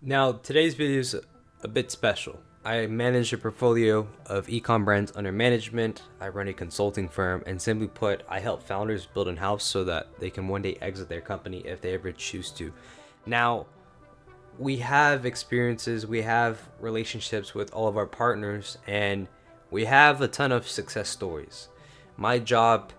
Now, today's video is a bit special. I manage a portfolio of eCom brands under management. I run a consulting firm, and simply put, I help founders build in-house so that they can one day exit their company if they ever choose to. Now, we have experiences, we have relationships with all of our partners, and we have a ton of success stories. My job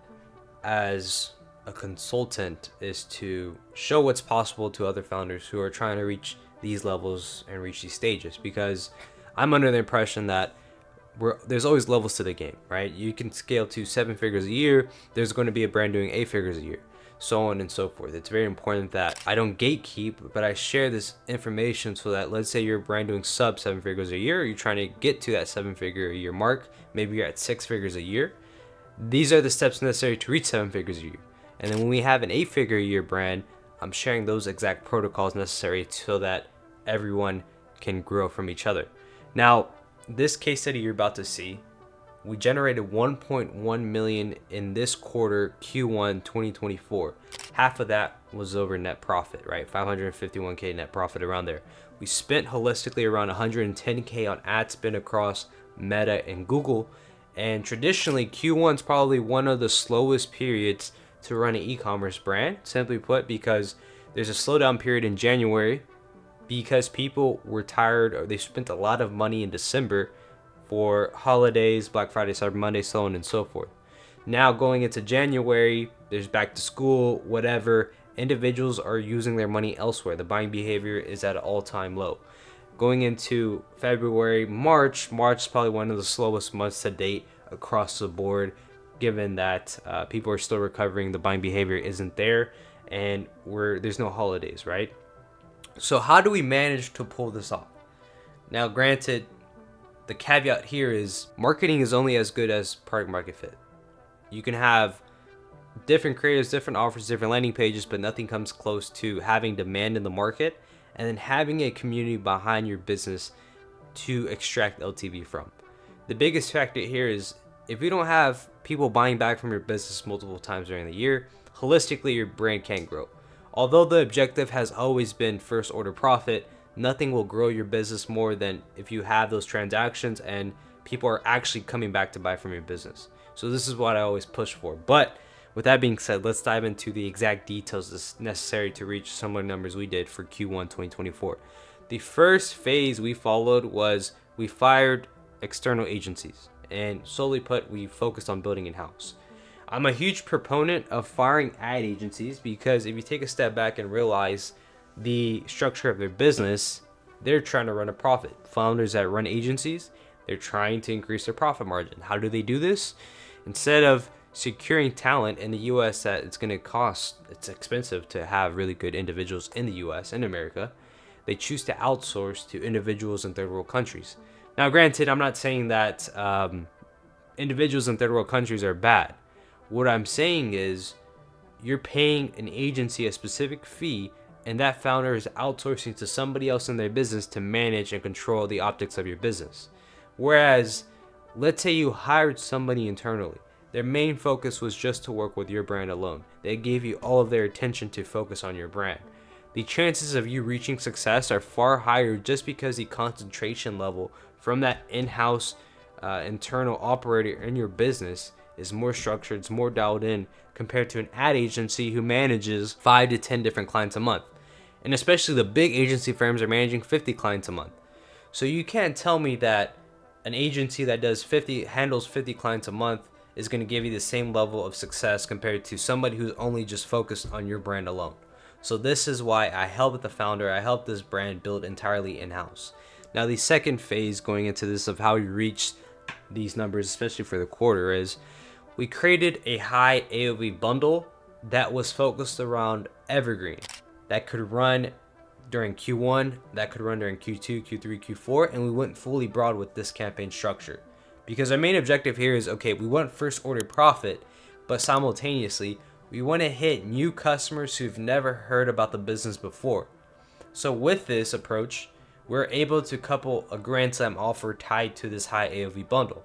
as a consultant is to show what's possible to other founders who are trying to reach these levels and reach these stages, because I'm under the impression that there's always levels to the game, right? You can scale to 7 figures a year. There's going to be a brand doing 8 figures a year, so on and so forth. It's very important that I don't gatekeep, but I share this information so that, let's say you're a brand doing sub 7 figures a year, you're trying to get to that 7 figure a year mark, maybe you're at 6 figures a year. These are the steps necessary to reach 7 figures a year. And then when we have an 8 figure a year brand, I'm sharing those exact protocols necessary so that everyone can grow from each other. Now, this case study you're about to see, we generated 1.1 million in this quarter, Q1 2024. Half of that was over net profit, right? 551K net profit, around there. We spent holistically around 110K on ad spend across Meta and Google. And traditionally, Q1 is probably one of the slowest periods to run an e-commerce brand, simply put, because there's a slowdown period in January because people were tired, or they spent a lot of money in December for holidays, Black Friday, Cyber Monday, so on and so forth. Now going into January, there's back to school, whatever. Individuals are using their money elsewhere. The buying behavior is at an all-time low. Going into February, March is probably one of the slowest months to date across the board, given that people are still recovering, the buying behavior isn't there, and there's no holidays, right? So how do we manage to pull this off? Now, granted, the caveat here is marketing is only as good as product market fit. You can have different creatives, different offers, different landing pages, but nothing comes close to having demand in the market and then having a community behind your business to extract LTV from. The biggest factor here is if you don't have people buying back from your business multiple times during the year, holistically, your brand can't grow. Although the objective has always been first order profit, nothing will grow your business more than if you have those transactions and people are actually coming back to buy from your business. So this is what I always push for. But with that being said, let's dive into the exact details that's necessary to reach similar numbers we did for Q1 2024. The first phase we followed was we fired external agencies, and solely put, we focused on building in-house. I'm a huge proponent of firing ad agencies because if you take a step back and realize the structure of their business, they're trying to run a profit. Founders that run agencies, they're trying to increase their profit margin. How do they do this? Instead of securing talent in the US that it's expensive to have really good individuals in the US and America, they choose to outsource to individuals in third world countries. Now, granted, I'm not saying that individuals in third world countries are bad. What I'm saying is you're paying an agency a specific fee, and that founder is outsourcing to somebody else in their business to manage and control the optics of your business. Whereas, let's say you hired somebody internally. Their main focus was just to work with your brand alone. They gave you all of their attention to focus on your brand. The chances of you reaching success are far higher just because the concentration level from that in-house internal operator in your business is more structured, it's more dialed in compared to an ad agency who manages 5 to 10 different clients a month. And especially the big agency firms are managing 50 clients a month. So you can't tell me that an agency that handles 50 clients a month is going to give you the same level of success compared to somebody who's only just focused on your brand alone. So this is why I help the founder, I help this brand build entirely in-house. Now, the second phase going into this of how you reach these numbers, especially for the quarter, is we created a high AOV bundle that was focused around evergreen that could run during Q1, that could run during Q2, Q3, Q4, and we went fully broad with this campaign structure. Because our main objective here is, okay, we want first order profit, but simultaneously, we want to hit new customers who've never heard about the business before. So with this approach, we're able to couple a Grand Slam offer tied to this high AOV bundle.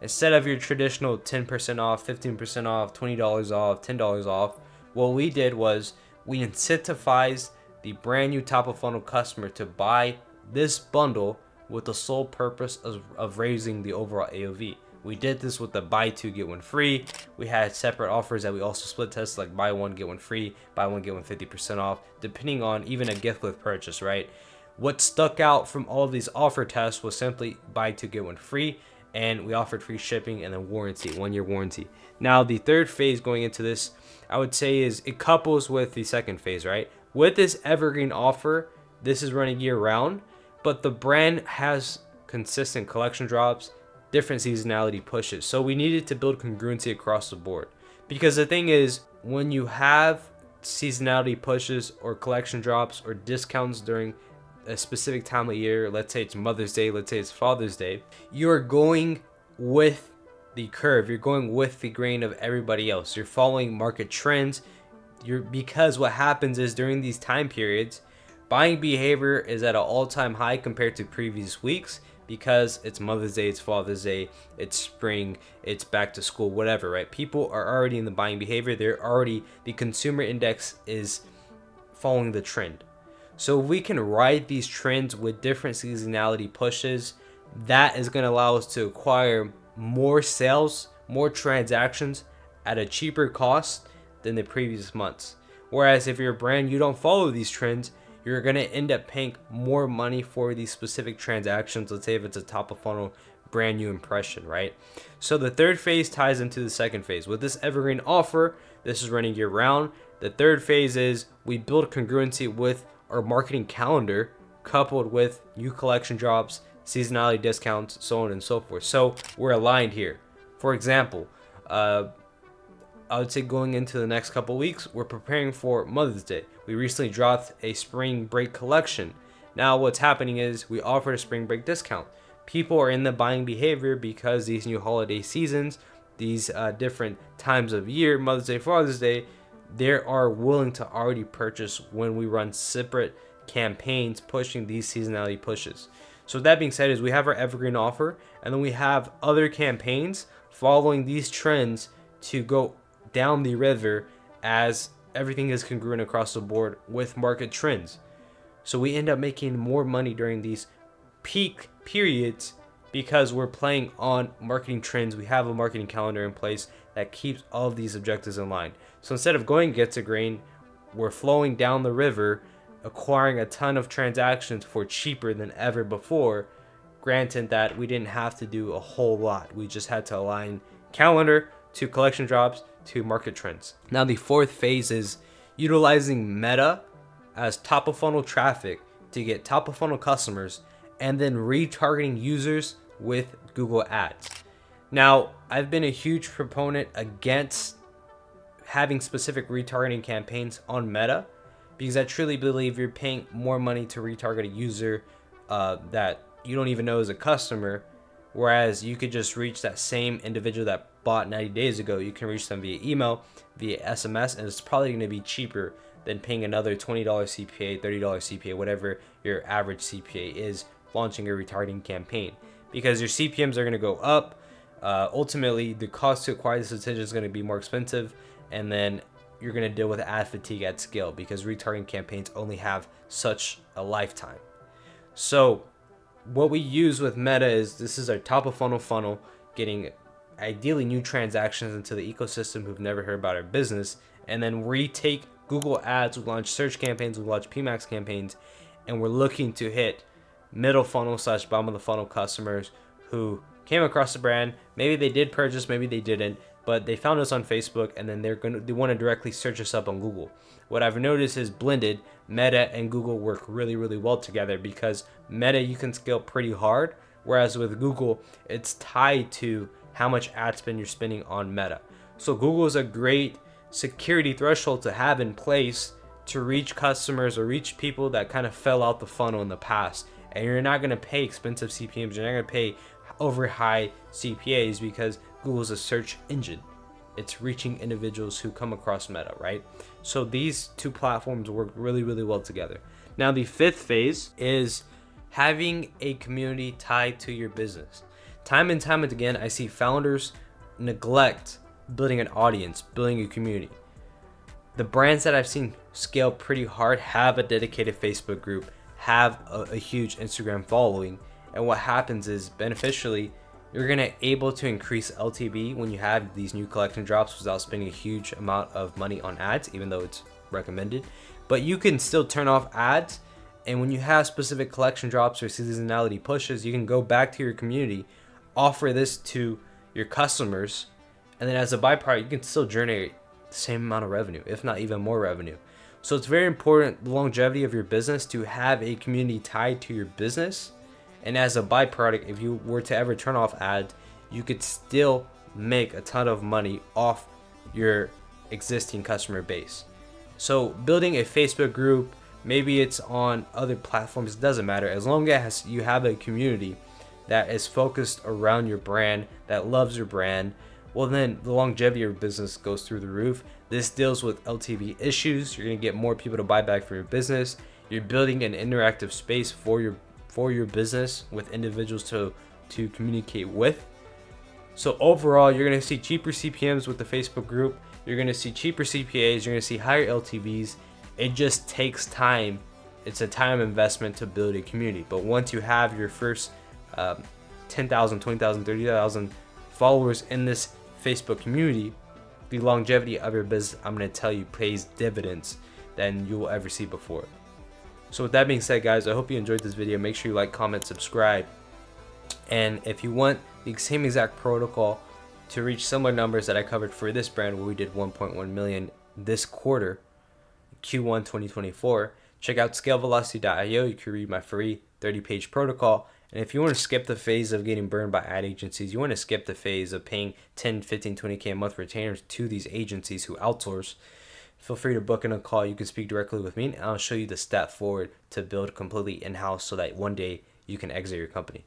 Instead of your traditional 10% off, 15% off, $20 off, $10 off, what we did was we incentivized the brand new top of funnel customer to buy this bundle with the sole purpose of raising the overall AOV. We did this with the buy two get one free. We had separate offers that we also split tested, like buy one get one free, buy one get one 50% off, depending on even a gift with purchase, right? What stuck out from all of these offer tests was simply buy two get one free, and we offered free shipping and a warranty, 1-year warranty. Now the third phase going into this, I would say, is it couples with the second phase, right? With this evergreen offer, this is running year round, but the brand has consistent collection drops, different seasonality pushes. So we needed to build congruency across the board. Because the thing is, when you have seasonality pushes or collection drops or discounts during a specific time of year, let's say it's Mother's Day, let's say it's Father's Day, you're going with the curve, you're going with the grain of everybody else. You're following market trends. Because what happens is during these time periods, buying behavior is at an all-time high compared to previous weeks, because it's Mother's Day, it's Father's Day, it's spring, it's back to school, whatever, right? People are already in the buying behavior. The consumer index is following the trend. So if we can ride these trends with different seasonality pushes, that is going to allow us to acquire more sales, more transactions at a cheaper cost than the previous months. Whereas if you're a brand, you don't follow these trends, you're going to end up paying more money for these specific transactions. Let's say if it's a top of funnel brand new impression, right? So the third phase ties into the second phase. With this evergreen offer, this is running year round. The third phase is we build congruency with our marketing calendar coupled with new collection drops, seasonality discounts, so on and so forth. So we're aligned here. For example, I would say going into the next couple weeks, we're preparing for Mother's Day. We recently dropped a spring break collection. Now what's happening is we offered a spring break discount. People are in the buying behavior because these new holiday seasons, these different times of year, Mother's Day, Father's Day, they are willing to already purchase when we run separate campaigns pushing these seasonality pushes. So that being said, is we have our evergreen offer, and then we have other campaigns following these trends to go down the river as everything is congruent across the board with market trends. So we end up making more money during these peak periods because we're playing on marketing trends. We have a marketing calendar in place that keeps all of these objectives in line. So instead of going get to grain, we're flowing down the river, acquiring a ton of transactions for cheaper than ever before. Granted that we didn't have to do a whole lot. We just had to align calendar to collection drops to market trends. Now the fourth phase is utilizing Meta as top of funnel traffic to get top of funnel customers and then retargeting users with Google Ads. Now, I've been a huge proponent against having specific retargeting campaigns on Meta because I truly believe you're paying more money to retarget a user that you don't even know is a customer, whereas you could just reach that same individual that bought 90 days ago. You can reach them via email, via SMS, and it's probably going to be cheaper than paying another $20 CPA, $30 CPA, whatever your average CPA is, launching a retargeting campaign, because your CPMs are going to go up. Ultimately, the cost to acquire this attention is going to be more expensive, and then you're going to deal with ad fatigue at scale because retargeting campaigns only have such a lifetime. So what we use with Meta is this is our top of funnel, getting ideally new transactions into the ecosystem who've never heard about our business, and then we take Google Ads, we launch search campaigns, we launch PMAX campaigns, and we're looking to hit middle funnel / bottom of the funnel customers who came across the brand. Maybe they did purchase, maybe they didn't, but they found us on Facebook, and then they want to directly search us up on Google. What I've noticed is blended Meta and Google work really, really well together, because Meta you can scale pretty hard, whereas with Google it's tied to how much ad spend you're spending on Meta. So Google is a great security threshold to have in place to reach customers or reach people that kind of fell out the funnel in the past. And you're not going to pay expensive CPMs. You're not going to pay over high CPAs because Google's a search engine. It's reaching individuals who come across Meta, right? So these two platforms work really, really well together. Now the fifth phase is having a community tied to your business. Time and time again, I see founders neglect building an audience, building a community. The brands that I've seen scale pretty hard have a dedicated Facebook group, have a huge Instagram following, and what happens is beneficially you're gonna able to increase LTV when you have these new collection drops without spending a huge amount of money on ads, even though it's recommended. But you can still turn off ads, and when you have specific collection drops or seasonality pushes, you can go back to your community, offer this to your customers, and then as a byproduct, you can still generate the same amount of revenue, if not even more revenue. So it's very important, the longevity of your business, to have a community tied to your business. And as a byproduct, if you were to ever turn off ads, you could still make a ton of money off your existing customer base. So building a Facebook group, maybe it's on other platforms, it doesn't matter. As long as you have a community that is focused around your brand, that loves your brand, well then the longevity of your business goes through the roof. This deals with LTV issues. You're gonna get more people to buy back for your business. You're building an interactive space for your business with individuals to communicate with. So overall, you're gonna see cheaper CPMs with the Facebook group. You're gonna see cheaper CPAs. You're gonna see higher LTVs. It just takes time. It's a time investment to build a community. But once you have your first 10,000, 20,000, 30,000 followers in this Facebook community, the longevity of your business, I'm going to tell you, pays dividends than you will ever see before. So with that being said, guys, I hope you enjoyed this video. Make sure you like, comment, subscribe. And if you want the same exact protocol to reach similar numbers that I covered for this brand, where we did 1.1 million this quarter, Q1 2024, check out scalevelocity.io. You can read my free 30-page protocol. And if you want to skip the phase of getting burned by ad agencies, you want to skip the phase of paying 10, 15, 20K a month retainers to these agencies who outsource, feel free to book in a call. You can speak directly with me, and I'll show you the step forward to build completely in-house so that one day you can exit your company.